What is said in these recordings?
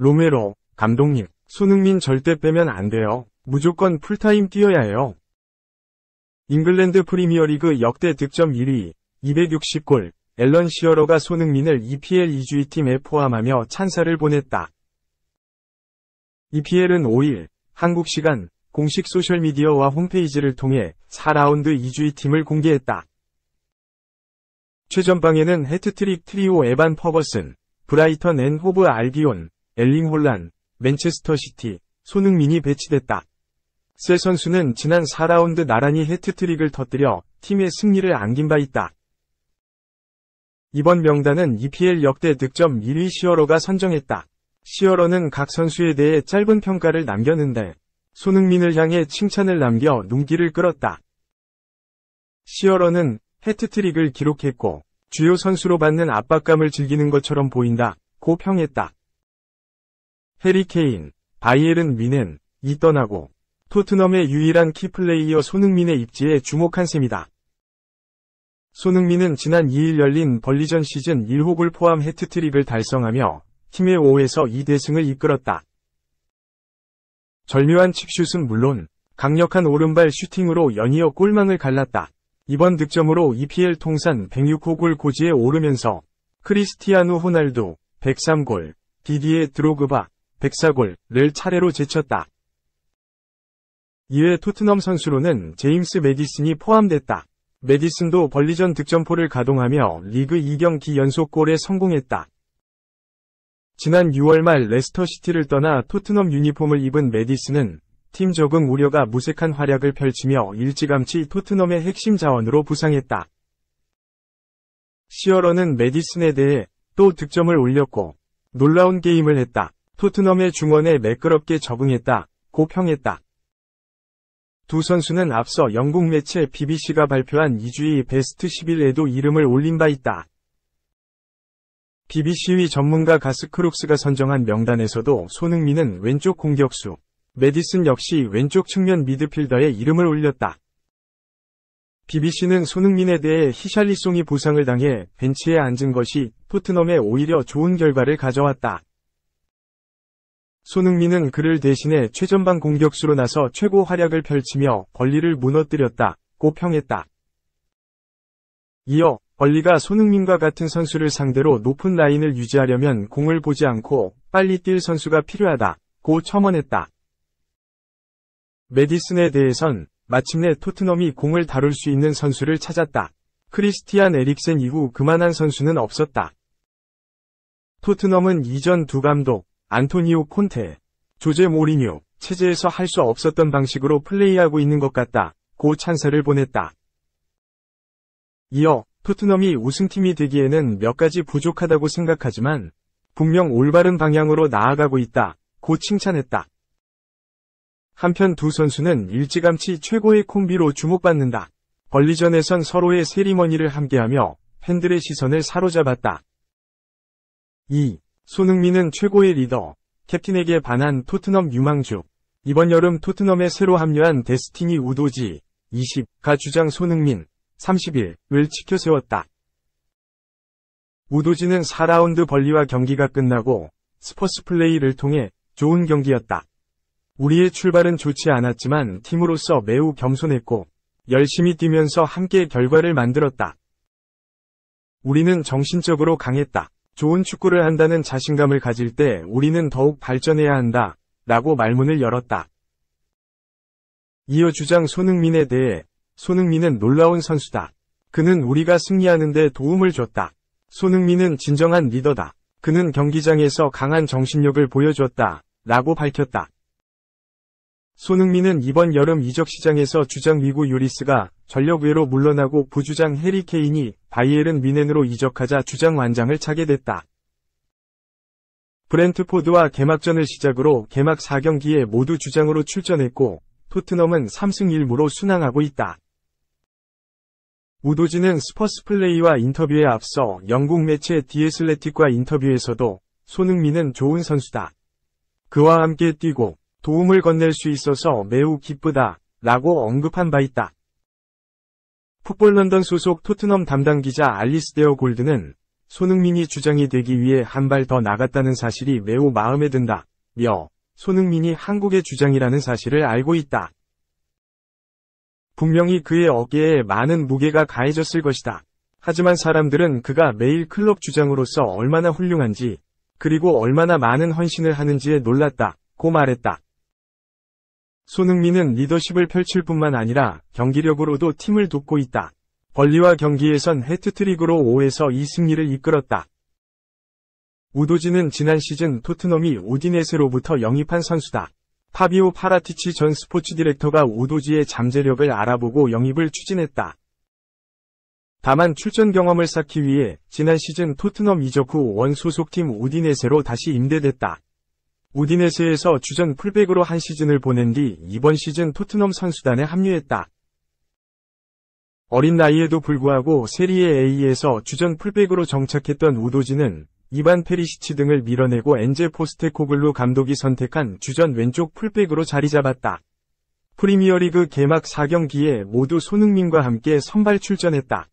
로메로, 감독님, 손흥민 절대 빼면 안 돼요. 무조건 풀타임 뛰어야 해요. 잉글랜드 프리미어리그 역대 득점 1위, 260골, 앨런 시어러가 손흥민을 EPL 2주의 팀에 포함하며 찬사를 보냈다. EPL은 5일, 한국 시간, 공식 소셜미디어와 홈페이지를 통해 4라운드 2주의 팀을 공개했다. 최전방에는 해트트릭 트리오 에반 퍼거슨, 브라이턴 앤 호브 알비온, 엘링 홀란, 맨체스터 시티, 손흥민이 배치됐다. 세 선수는 지난 4라운드 나란히 해트트릭을 터뜨려 팀의 승리를 안긴 바 있다. 이번 명단은 EPL 역대 득점 1위 시어러가 선정했다. 시어러는 각 선수에 대해 짧은 평가를 남겼는데 손흥민을 향해 칭찬을 남겨 눈길을 끌었다. 시어러는 해트트릭을 기록했고 주요 선수로 받는 압박감을 즐기는 것처럼 보인다 고 평했다. 해리 케인, 바이에른 뮌헨이 떠나고 토트넘의 유일한 키플레이어 손흥민의 입지에 주목한 셈이다. 손흥민은 지난 2일 열린 벌리전 시즌 1호골 포함 해트트릭을 달성하며 팀의 5에서 2대승을 이끌었다. 절묘한 칩슛은 물론 강력한 오른발 슈팅으로 연이어 골망을 갈랐다. 이번 득점으로 EPL 통산 106호 골 고지에 오르면서 크리스티아누 호날두 103골, 디디에 드로그바 104골을 차례로 제쳤다. 이외 토트넘 선수로는 제임스 메디슨이 포함됐다. 메디슨도 벌리전 득점포를 가동하며 리그 2경기 연속골에 성공했다. 지난 6월 말 레스터시티를 떠나 토트넘 유니폼을 입은 메디슨은 팀 적응 우려가 무색한 활약을 펼치며 일찌감치 토트넘의 핵심 자원으로 부상했다. 시어러는 메디슨에 대해 또 득점을 올렸고 놀라운 게임을 했다. 토트넘의 중원에 매끄럽게 적응했다 고 평했다. 두 선수는 앞서 영국 매체 BBC가 발표한 2주의 베스트 11에도 이름을 올린 바 있다. BBC의 전문가 가스 크룩스가 선정한 명단에서도 손흥민은 왼쪽 공격수, 메디슨 역시 왼쪽 측면 미드필더에 이름을 올렸다. BBC는 손흥민에 대해 히샬리송이 부상을 당해 벤치에 앉은 것이 토트넘에 오히려 좋은 결과를 가져왔다. 손흥민은 그를 대신해 최전방 공격수로 나서 최고 활약을 펼치며 벌리를 무너뜨렸다 고 평했다. 이어 벌리가 손흥민과 같은 선수를 상대로 높은 라인을 유지하려면 공을 보지 않고 빨리 뛸 선수가 필요하다 고 첨언했다. 메디슨에 대해선 마침내 토트넘이 공을 다룰 수 있는 선수를 찾았다. 크리스티안 에릭센 이후 그만한 선수는 없었다. 토트넘은 이전 두 감독 안토니오 콘테, 조제 모리뉴 체제에서 할 수 없었던 방식으로 플레이하고 있는 것 같다 고 찬사를 보냈다. 이어 토트넘이 우승팀이 되기에는 몇 가지 부족하다고 생각하지만 분명 올바른 방향으로 나아가고 있다 고 칭찬했다. 한편 두 선수는 일찌감치 최고의 콤비로 주목받는다. 벌리전에선 서로의 세리머니를 함께하며 팬들의 시선을 사로잡았다. 2. 손흥민은 최고의 리더, 캡틴에게 반한 토트넘 유망주. 이번 여름 토트넘에 새로 합류한 데스티니 우도지, 20가 주장 손흥민, 31을 치켜세웠다. 우도지는 4라운드 벌리와 경기가 끝나고 스퍼스 플레이를 통해 좋은 경기였다. 우리의 출발은 좋지 않았지만 팀으로서 매우 겸손했고 열심히 뛰면서 함께 결과를 만들었다. 우리는 정신적으로 강했다. 좋은 축구를 한다는 자신감을 가질 때 우리는 더욱 발전해야 한다 라고 말문을 열었다. 이어 주장 손흥민에 대해 손흥민은 놀라운 선수다. 그는 우리가 승리하는 데 도움을 줬다. 손흥민은 진정한 리더다. 그는 경기장에서 강한 정신력을 보여줬다 라고 밝혔다. 손흥민은 이번 여름 이적 시장에서 주장 리구 요리스가 전력 외로 물러나고 부주장 해리 케인이 바이에른 뮌헨으로 이적하자 주장 완장을 차게 됐다. 브렌트포드와 개막전을 시작으로 개막 4경기에 모두 주장으로 출전했고 토트넘은 3승 1무로 순항하고 있다. 우도지는 스퍼스 플레이와 인터뷰에 앞서 영국 매체 디애슬레틱과 인터뷰에서도 손흥민은 좋은 선수다. 그와 함께 뛰고 도움을 건넬 수 있어서 매우 기쁘다 라고 언급한 바 있다. 풋볼 런던 소속 토트넘 담당 기자 알리스데어 골드는 손흥민이 주장이 되기 위해 한 발 더 나갔다는 사실이 매우 마음에 든다며 손흥민이 한국의 주장이라는 사실을 알고 있다. 분명히 그의 어깨에 많은 무게가 가해졌을 것이다. 하지만 사람들은 그가 매일 클럽 주장으로서 얼마나 훌륭한지 그리고 얼마나 많은 헌신을 하는지에 놀랐다고 말했다. 손흥민은 리더십을 펼칠 뿐만 아니라 경기력으로도 팀을 돕고 있다. 벌리와 경기에선 해트트릭으로 5에서 2승리를 이끌었다. 우도지는 지난 시즌 토트넘이 우디네세로부터 영입한 선수다. 파비오 파라티치 전 스포츠 디렉터가 우도지의 잠재력을 알아보고 영입을 추진했다. 다만 출전 경험을 쌓기 위해 지난 시즌 토트넘 이적 후 원 소속팀 우디네세로 다시 임대됐다. 우디네세에서 주전 풀백으로 한 시즌을 보낸 뒤 이번 시즌 토트넘 선수단에 합류했다. 어린 나이에도 불구하고 세리에 A에서 주전 풀백으로 정착했던 우도지는 이반 페리시치 등을 밀어내고 엔제 포스테코글루 감독이 선택한 주전 왼쪽 풀백으로 자리 잡았다. 프리미어리그 개막 4경기에 모두 손흥민과 함께 선발 출전했다.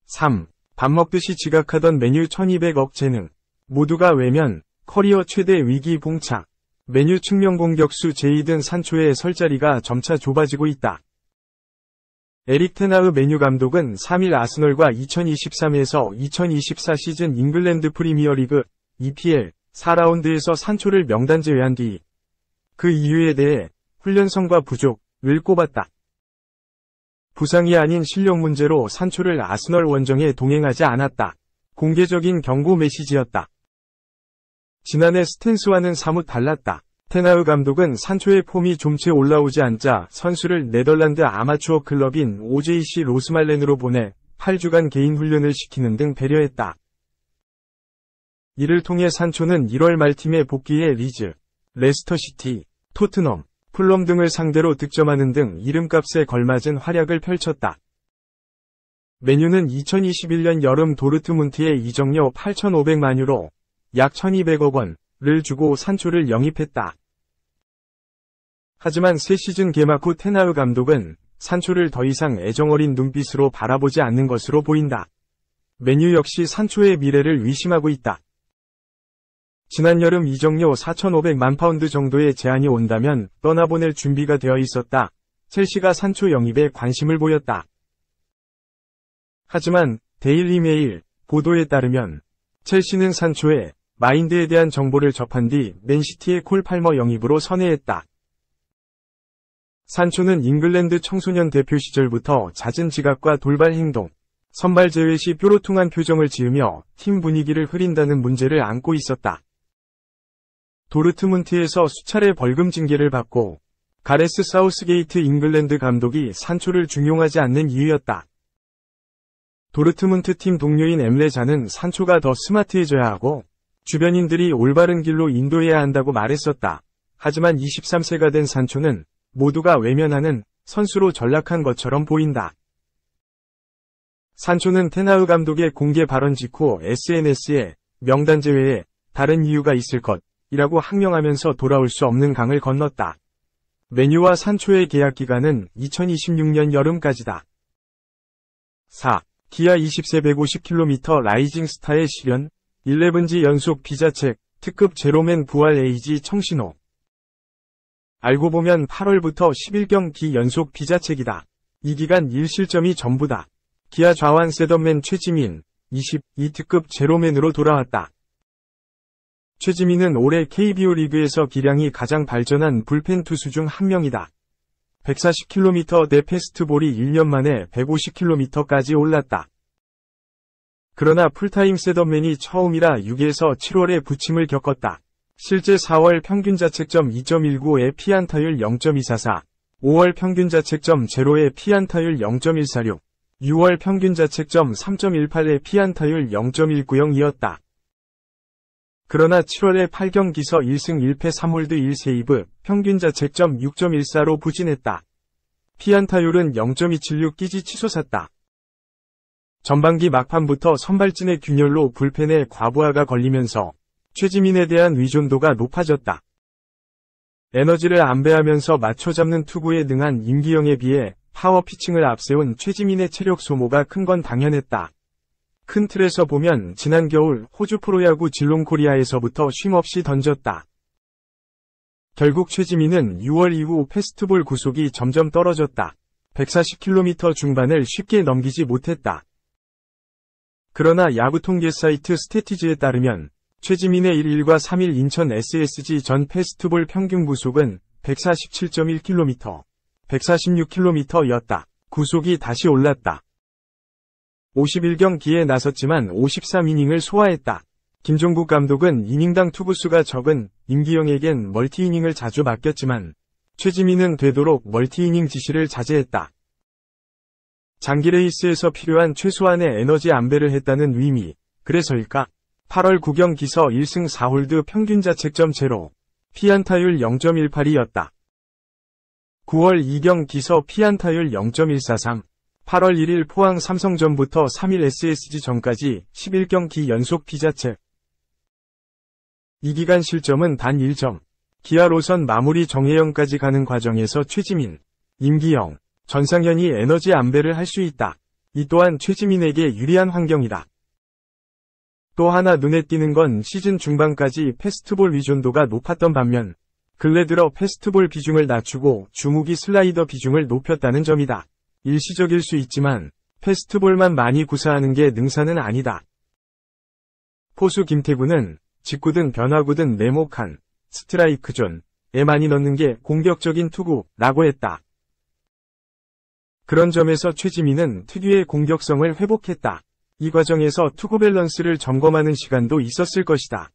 3. 밥 먹듯이 지각하던 메뉴 1200억 재능. 모두가 외면, 커리어 최대 위기 봉착. 메뉴 측면 공격수 제이든 산초의 설 자리가 점차 좁아지고 있다. 에릭 테나흐 메뉴 감독은 3일 아스널과 2023에서 2024 시즌 잉글랜드 프리미어리그 EPL 4라운드에서 산초를 명단 제외한 뒤 그 이유에 대해 훈련성과 부족을 꼽았다. 부상이 아닌 실력 문제로 산초를 아스널 원정에 동행하지 않았다. 공개적인 경고 메시지였다. 지난해 스탠스와는 사뭇 달랐다. 테나흐 감독은 산초의 폼이 좀채 올라오지 않자 선수를 네덜란드 아마추어 클럽인 OJC 로스말렌으로 보내 8주간 개인 훈련을 시키는 등 배려했다. 이를 통해 산초는 1월 말 팀에 복귀해 리즈, 레스터시티, 토트넘, 풀럼 등을 상대로 득점하는 등 이름값에 걸맞은 활약을 펼쳤다. 메뉴는 2021년 여름 도르트문트의 이적료 8,500만 유로, 약 1,200억 원을 주고 산초를 영입했다. 하지만 새 시즌 개막 후 테나흐 감독은 산초를 더 이상 애정어린 눈빛으로 바라보지 않는 것으로 보인다. 메뉴 역시 산초의 미래를 의심하고 있다. 지난 여름 이적료 4,500만 파운드 정도의 제안이 온다면 떠나보낼 준비가 되어 있었다. 첼시가 산초 영입에 관심을 보였다. 하지만 데일리 메일 보도에 따르면 첼시는 산초의 마인드에 대한 정보를 접한 뒤 맨시티의 콜 팔머 영입으로 선회했다. 산초는 잉글랜드 청소년 대표 시절부터 잦은 지각과 돌발 행동, 선발 제외 시 뾰로통한 표정을 지으며 팀 분위기를 흐린다는 문제를 안고 있었다. 도르트문트에서 수차례 벌금 징계를 받고 가레스 사우스게이트 잉글랜드 감독이 산초를 중용하지 않는 이유였다. 도르트문트 팀 동료인 엠레자는 산초가 더 스마트해져야 하고 주변인들이 올바른 길로 인도해야 한다고 말했었다. 하지만 23세가 된 산초는 모두가 외면하는 선수로 전락한 것처럼 보인다. 산초는 테나흐 감독의 공개 발언 직후 SNS에 명단 제외에 다른 이유가 있을 것이라고 항명하면서 돌아올 수 없는 강을 건넜다. 메뉴와 산초의 계약 기간은 2026년 여름까지다. 4. 기아 20세 150km 라이징 스타의 실현, 11지 연속 비자책, 특급 제로맨 부활 에이지 청신호. 알고 보면 8월부터 11경기 연속 비자책이다. 이 기간 1실점이 전부다. 기아 좌완 셋업맨 최지민, 22특급 제로맨으로 돌아왔다. 최지민은 올해 KBO 리그에서 기량이 가장 발전한 불펜 투수 중 한 명이다. 140km 대 패스트볼이 1년 만에 150km까지 올랐다. 그러나 풀타임 셋업맨이 처음이라 6에서 7월에 부침을 겪었다. 실제 4월 평균 자책점 2.19에 피안타율 0.244, 5월 평균 자책점 0에 피안타율 0.146, 6월 평균 자책점 3.18에 피안타율 0.190이었다. 그러나 7월에 8경기서 1승 1패 3홀드 1세이브, 평균 자책점 6.14로 부진했다. 피안타율은 0.276 끼지 치솟았다. 전반기 막판부터 선발진의 균열로 불펜에 과부하가 걸리면서 최지민에 대한 의존도가 높아졌다. 에너지를 안배하면서 맞춰잡는 투구에 능한 임기영에 비해 파워 피칭을 앞세운 최지민의 체력 소모가 큰 건 당연했다. 큰 틀에서 보면 지난 겨울 호주 프로야구 질롱코리아에서부터 쉼없이 던졌다. 결국 최지민은 6월 이후 패스트볼 구속이 점점 떨어졌다. 140km 중반을 쉽게 넘기지 못했다. 그러나 야구 통계 사이트 스태티즈에 따르면 최지민의 1일과 3일 인천 SSG 전 패스트볼 평균 구속은 147.1km, 146km였다. 구속이 다시 올랐다. 51경기에 나섰지만 53이닝을 소화했다. 김종국 감독은 이닝당 투구수가 적은 임기영에겐 멀티이닝을 자주 맡겼지만 최지민은 되도록 멀티이닝 지시를 자제했다. 장기 레이스에서 필요한 최소한의 에너지 안배를 했다는 의미, 그래서일까? 8월 9경기서 1승 4홀드 평균 자책점 0, 피안타율 0.18이었다. 9월 2경기서 피안타율 0.143, 8월 1일 포항 삼성전부터 3일 SSG전까지 11경기 연속 피자책. 이 기간 실점은 단 1점. 기아 로선 마무리 정혜영까지 가는 과정에서 최지민, 임기영, 전상현이 에너지 안배를 할 수 있다. 이 또한 최지민에게 유리한 환경이다. 또 하나 눈에 띄는 건 시즌 중반까지 패스트볼 의존도가 높았던 반면 근래 들어 패스트볼 비중을 낮추고 주무기 슬라이더 비중을 높였다는 점이다. 일시적일 수 있지만 패스트볼만 많이 구사하는 게 능사는 아니다. 포수 김태구는 직구든 변화구든 네모칸, 스트라이크 존에 많이 넣는 게 공격적인 투구라고 했다. 그런 점에서 최지민은 특유의 공격성을 회복했다. 이 과정에서 투구 밸런스를 점검하는 시간도 있었을 것이다.